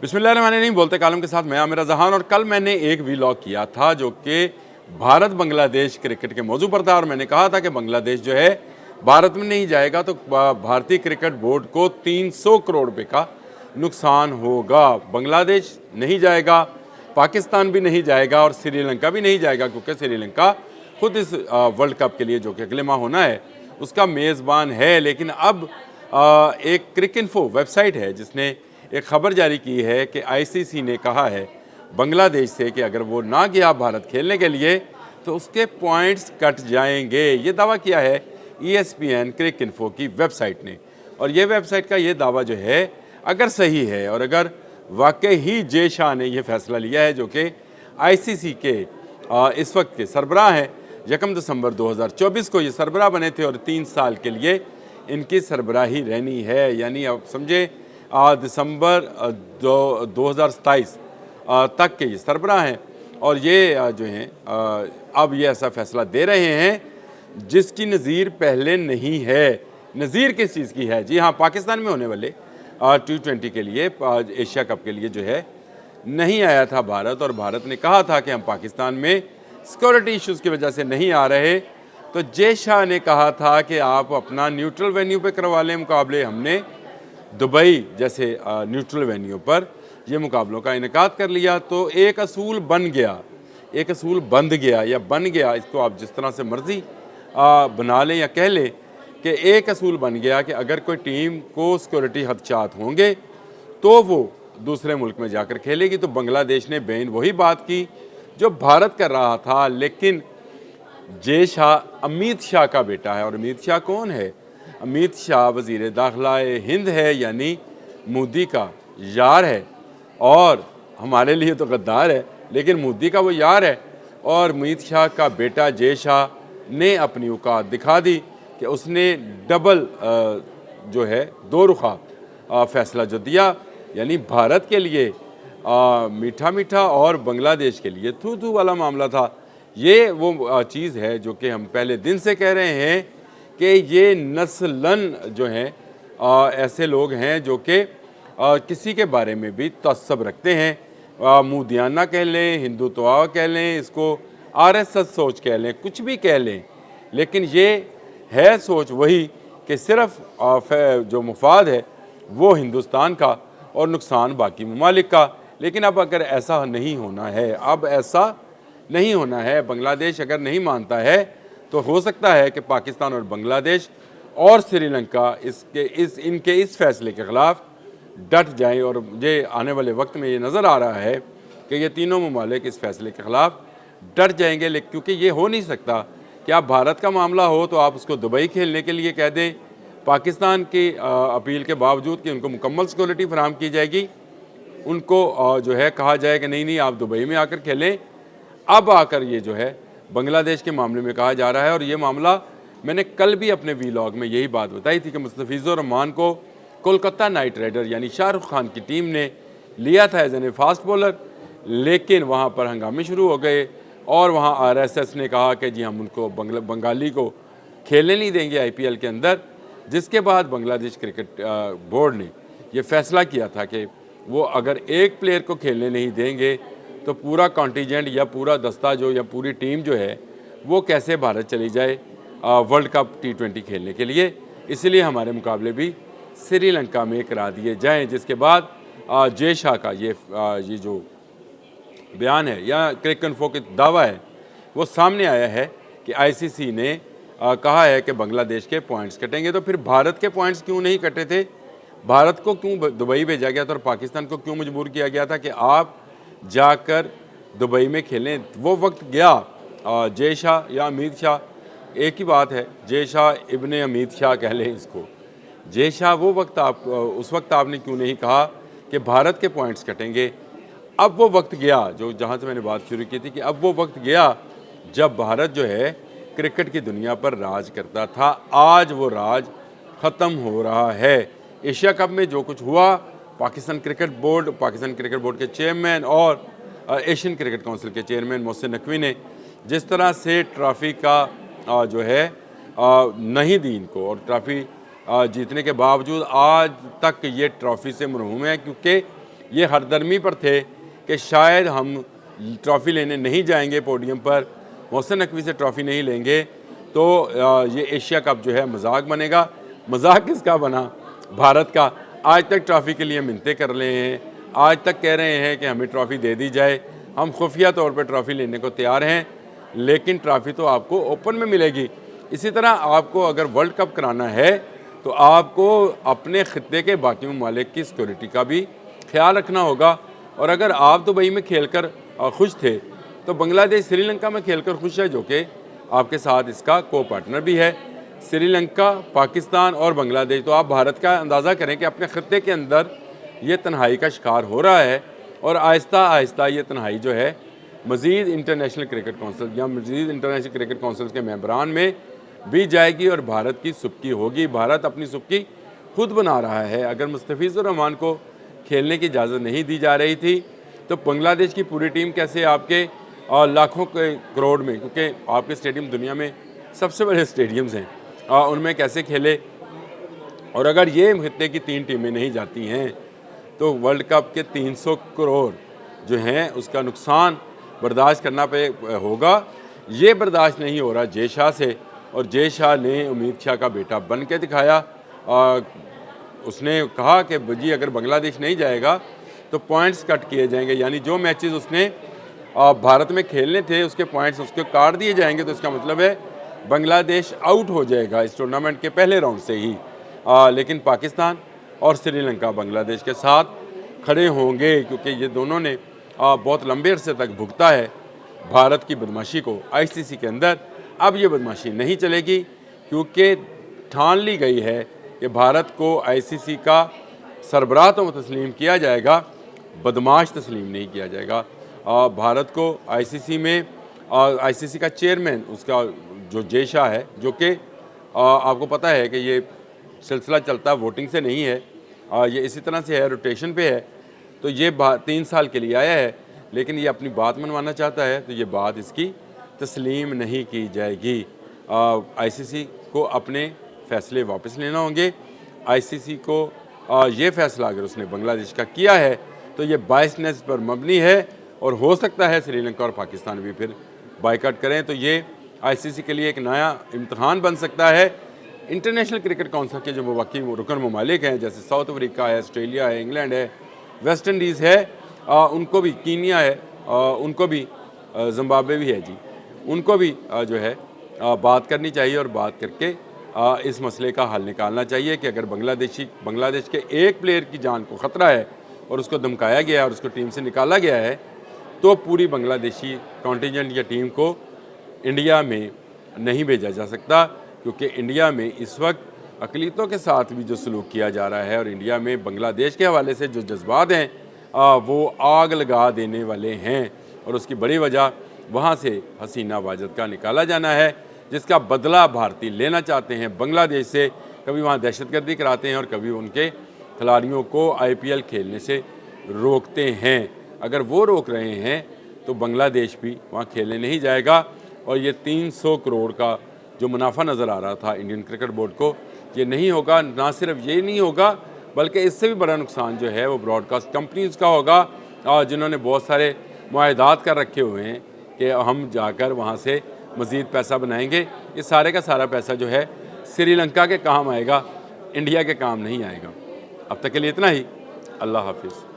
बिस्मिल्लाहिर्रहमानिर्रहीम। बोलते कालम के साथ मैं आमिर जहान। और कल मैंने एक वीलॉग किया था जो कि भारत बांग्लादेश क्रिकेट के मौजू पर था और मैंने कहा था कि बांग्लादेश जो है भारत में नहीं जाएगा तो भारतीय क्रिकेट बोर्ड को 300 करोड़ रुपए का नुकसान होगा। बांग्लादेश नहीं जाएगा, पाकिस्तान भी नहीं जाएगा और श्रीलंका भी नहीं जाएगा, क्योंकि श्रीलंका खुद इस वर्ल्ड कप के लिए जो कि अगले माह होना है उसका मेज़बान है। लेकिन अब एक क्रिकइन्फो वेबसाइट है जिसने एक खबर जारी की है कि आईसीसी ने कहा है बांग्लादेश से कि अगर वो ना गया भारत खेलने के लिए तो उसके पॉइंट्स कट जाएंगे। ये दावा किया है ESPN क्रिकइन्फो की वेबसाइट ने। और ये वेबसाइट का ये दावा जो है अगर सही है और अगर वाकई ही जे शाह ने यह फैसला लिया है, जो कि आईसीसी के इस वक्त के सरबराह हैं, 1 दिसंबर 2024 को ये सरबराह बने थे और 3 साल के लिए इनकी सरबराही रहनी है। यानी अब समझे दिसंबर 2027 तक के ये सरबराह हैं। और ये जो हैं अब ये ऐसा फैसला दे रहे हैं जिसकी नज़ीर पहले नहीं है। नज़ीर किस चीज़ की है? जी हाँ, पाकिस्तान में होने वाले T20 के लिए, एशिया कप के लिए जो है नहीं आया था भारत। और भारत ने कहा था कि हम पाकिस्तान में सिक्योरिटी इश्यूज़ की वजह से नहीं आ रहे। तो जे शाह ने कहा था कि आप अपना न्यूट्रल वेन्यू पे करवा लें मुकाबले। हमने दुबई जैसे न्यूट्रल वेन्यू पर ये मुकाबलों का इनेकाद कर लिया। तो एक असूल बन गया, एक असूल बंध गया या बन गया, इसको आप जिस तरह से मर्ज़ी बना लें या कह लें कि एक असूल बन गया कि अगर कोई टीम को सिक्योरिटी खदशात होंगे तो वो दूसरे मुल्क में जाकर खेलेगी। तो बांग्लादेश ने बेन वही बात की जो भारत कर रहा था। लेकिन जे शाह अमित शाह का बेटा है। और अमित शाह कौन है? अमित शाह वज़ीर दाखिला हिंद है, यानी मोदी का यार है। और हमारे लिए तो गद्दार है, लेकिन मोदी का वो यार है। और अमित शाह का बेटा जे शाह ने अपनी औकात दिखा दी कि उसने डबल जो है दो रुखा फ़ैसला जो दिया, यानी भारत के लिए मीठा मीठा और बांग्लादेश के लिए थू थू वाला मामला था। ये वो चीज़ है जो कि हम पहले दिन से कह रहे हैं कि ये नस्लन जो हैं ऐसे लोग हैं जो कि किसी के बारे में भी तअस्सुब रखते हैं। मुदियाना कह लें, हिंदुत्व कह लें, इसको RSS सोच कह लें, कुछ भी कह लें, लेकिन ये है सोच वही कि सिर्फ जो मुफाद है वो हिंदुस्तान का और नुकसान बाकी ममालिक का। लेकिन अब अगर ऐसा नहीं होना है, अब ऐसा नहीं होना है, बांग्लादेश अगर नहीं मानता है तो हो सकता है कि पाकिस्तान और बांग्लादेश और श्रीलंका इनके इस फैसले के ख़िलाफ़ डट जाएं। और मुझे आने वाले वक्त में ये नज़र आ रहा है कि ये तीनों ममालिक इस फैसले के ख़िलाफ़ डट जाएंगे। लेकिन क्योंकि ये हो नहीं सकता कि आप भारत का मामला हो तो आप उसको दुबई खेलने के लिए कह दें, पाकिस्तान की अपील के बावजूद कि उनको मुकम्मल सिक्योरिटी फराहम की जाएगी, उनको जो है कहा जाए कि नहीं नहीं आप दुबई में आकर खेलें। अब आकर ये जो है बांग्लादेश के मामले में कहा जा रहा है। और ये मामला मैंने कल भी अपने वीलॉग में यही बात बताई थी कि मुस्तफ़िज़ुर रहमान को कोलकाता नाइट राइडर यानी शाहरुख खान की टीम ने लिया था एज एन फास्ट बॉलर, लेकिन वहाँ पर हंगामे शुरू हो गए और वहाँ RSS ने कहा कि जी हम उनको बंगाली को खेलने नहीं देंगे IPL के अंदर। जिसके बाद बांग्लादेश क्रिकेट बोर्ड ने यह फैसला किया था कि वो अगर एक प्लेयर को खेलने नहीं देंगे तो पूरा कॉन्टीजेंट या पूरा दस्ता जो या पूरी टीम जो है वो कैसे भारत चली जाए वर्ल्ड कप T20 खेलने के लिए। इसलिए हमारे मुकाबले भी श्रीलंका में करा दिए जाएं। जिसके बाद जे शाह का ये जो बयान है या क्रिकइन्फो का दावा है वो सामने आया है कि आईसीसी ने कहा है कि बांग्लादेश के पॉइंट्स कटेंगे। तो फिर भारत के पॉइंट्स क्यों नहीं कटे थे? भारत को क्यों दुबई भेजा गया था और पाकिस्तान को क्यों मजबूर किया गया था कि आप जाकर दुबई में खेलें? वो वक्त गया। जे शाह या अमित शाह एक ही बात है, जे शाह इब्ने अमित शाह कह लें इसको। जे शाह वो वक्त उस वक्त आपने क्यों नहीं कहा कि भारत के पॉइंट्स कटेंगे? अब वो वक्त गया जो जहाँ से मैंने बात शुरू की थी कि अब वो वक्त गया जब भारत जो है क्रिकेट की दुनिया पर राज करता था। आज वो राज ख़त्म हो रहा है। एशिया कप में जो कुछ हुआ, पाकिस्तान क्रिकेट बोर्ड के चेयरमैन और एशियन क्रिकेट काउंसिल के चेयरमैन मोहसिन नकवी ने जिस तरह से ट्रॉफ़ी का जो है नहीं दी इनको, और ट्रॉफ़ी जीतने के बावजूद आज तक ये ट्रॉफ़ी से महरूम है, क्योंकि ये हरदर्मी पर थे कि शायद हम ट्रॉफ़ी लेने नहीं जाएंगे पोडियम पर, मोहसिन नकवी से ट्रॉफ़ी नहीं लेंगे तो ये एशिया कप जो है मजाक बनेगा। मजाक किसका बना? भारत का। आज तक ट्रॉफ़ी के लिए मिन्नतें कर रहे हैं, आज तक कह रहे हैं कि हमें ट्रॉफ़ी दे दी जाए, हम खुफिया तौर पर ट्रॉफ़ी लेने को तैयार हैं, लेकिन ट्रॉफ़ी तो आपको ओपन में मिलेगी। इसी तरह आपको अगर वर्ल्ड कप कराना है तो आपको अपने ख़ित्ते के बाकी ममालिक की सिक्योरिटी का भी ख्याल रखना होगा। और अगर आप दुबई में खेलकर खुश थे तो बांग्लादेश श्रीलंका में खेलकर खुश है, जो कि आपके साथ इसका को पार्टनर भी है। श्रीलंका, पाकिस्तान और बांग्लादेश, तो आप भारत का अंदाज़ा करें कि अपने ख़ित्ते के अंदर ये तन्हाई का शिकार हो रहा है और आहिस्ता आहिस्ता ये तन्हाई जो है मज़ीद इंटरनेशनल क्रिकेट कौंसिल या मज़ीद इंटरनेशनल क्रिकेट कौंसिल के मेंबरान में भी जाएगी और भारत की सुबकी होगी। भारत अपनी सुबकी खुद बना रहा है। अगर मुस्तफ़िज़ुर रहमान को खेलने की इजाज़त नहीं दी जा रही थी तो बांग्लादेश की पूरी टीम कैसे आपके लाखों के करोड़ में, क्योंकि आपके स्टेडियम दुनिया में सबसे बड़े स्टेडियम्स हैं, उनमें कैसे खेले। और अगर ये खित्ते की 3 टीमें नहीं जाती हैं तो वर्ल्ड कप के 300 करोड़ जो हैं उसका नुकसान बर्दाश्त करना पे होगा। ये बर्दाश्त नहीं हो रहा जय शाह से, और जय शाह ने उम्मीद शाह का बेटा बन के दिखाया। उसने कहा कि जी अगर बांग्लादेश नहीं जाएगा तो पॉइंट्स कट किए जाएंगे, यानी जो मैचेस उसने भारत में खेलने थे उसके पॉइंट्स उसके काट दिए जाएंगे। तो इसका मतलब है बांग्लादेश आउट हो जाएगा इस टूर्नामेंट के पहले राउंड से ही। लेकिन पाकिस्तान और श्रीलंका बांग्लादेश के साथ खड़े होंगे, क्योंकि ये दोनों ने बहुत लंबे अरसे तक भुगता है भारत की बदमाशी को आईसीसी के अंदर। अब ये बदमाशी नहीं चलेगी, क्योंकि ठान ली गई है कि भारत को आईसीसी का सरबराह तो तस्लीम किया जाएगा, बदमाश तस्लीम नहीं किया जाएगा। भारत को आईसीसी में आईसीसी का चेयरमैन उसका जो जय शाह है, जो कि आपको पता है कि ये सिलसिला चलता वोटिंग से नहीं है, ये इसी तरह से है, रोटेशन पे है। तो ये 3 साल के लिए आया है, लेकिन ये अपनी बात मनवाना चाहता है, तो ये बात इसकी तस्लीम नहीं की जाएगी। आईसीसी को अपने फ़ैसले वापस लेना होंगे। आईसीसी को ये फ़ैसला अगर उसने बांग्लादेश का किया है तो ये बायसनेस पर मबनी है, और हो सकता है श्रीलंका और पाकिस्तान भी फिर बाइकआउट करें। तो ये आईसीसी के लिए एक नया इम्तहान बन सकता है। इंटरनेशनल क्रिकेट काउंसिल के जो मुवक्किल रुकन ममालिक हैं, जैसे साउथ अफ्रीका है, ऑस्ट्रेलिया है, इंग्लैंड है, वेस्ट इंडीज़ है, उनको भी, कीनिया है, उनको भी, जिम्बाब्वे भी है जी, उनको भी जो है बात करनी चाहिए और बात करके इस मसले का हल निकालना चाहिए कि अगर बांग्लादेश के एक प्लेयर की जान को ख़तरा है और उसको धमकाया गया है और उसको टीम से निकाला गया है, तो पूरी बांग्लादेशी कॉन्टिजेंट या टीम को इंडिया में नहीं भेजा जा सकता, क्योंकि इंडिया में इस वक्त अक़लियतों के साथ भी जो सलूक किया जा रहा है और इंडिया में बांग्लादेश के हवाले से जो जज्बात हैं वो आग लगा देने वाले हैं। और उसकी बड़ी वजह वहाँ से हसीना वाजद का निकाला जाना है, जिसका बदला भारतीय लेना चाहते हैं बांग्लादेश से। कभी वहाँ दहशतगर्दी कराते हैं और कभी उनके खिलाड़ियों को आईपीएल खेलने से रोकते हैं। अगर वो रोक रहे हैं तो बांग्लादेश भी वहाँ खेलने नहीं जाएगा। और ये 300 करोड़ का जो मुनाफा नज़र आ रहा था इंडियन क्रिकेट बोर्ड को, ये नहीं होगा। ना सिर्फ ये नहीं होगा, बल्कि इससे भी बड़ा नुकसान जो है वो ब्रॉडकास्ट कंपनीज़ का होगा, जिन्होंने बहुत सारे मुआहदात कर रखे हुए हैं कि हम जाकर वहाँ से मज़ीद पैसा बनाएंगे। ये सारे का सारा पैसा जो है श्रीलंका के काम आएगा, इंडिया के काम नहीं आएगा। अब तक के लिए इतना ही। अल्लाह हाफिज़।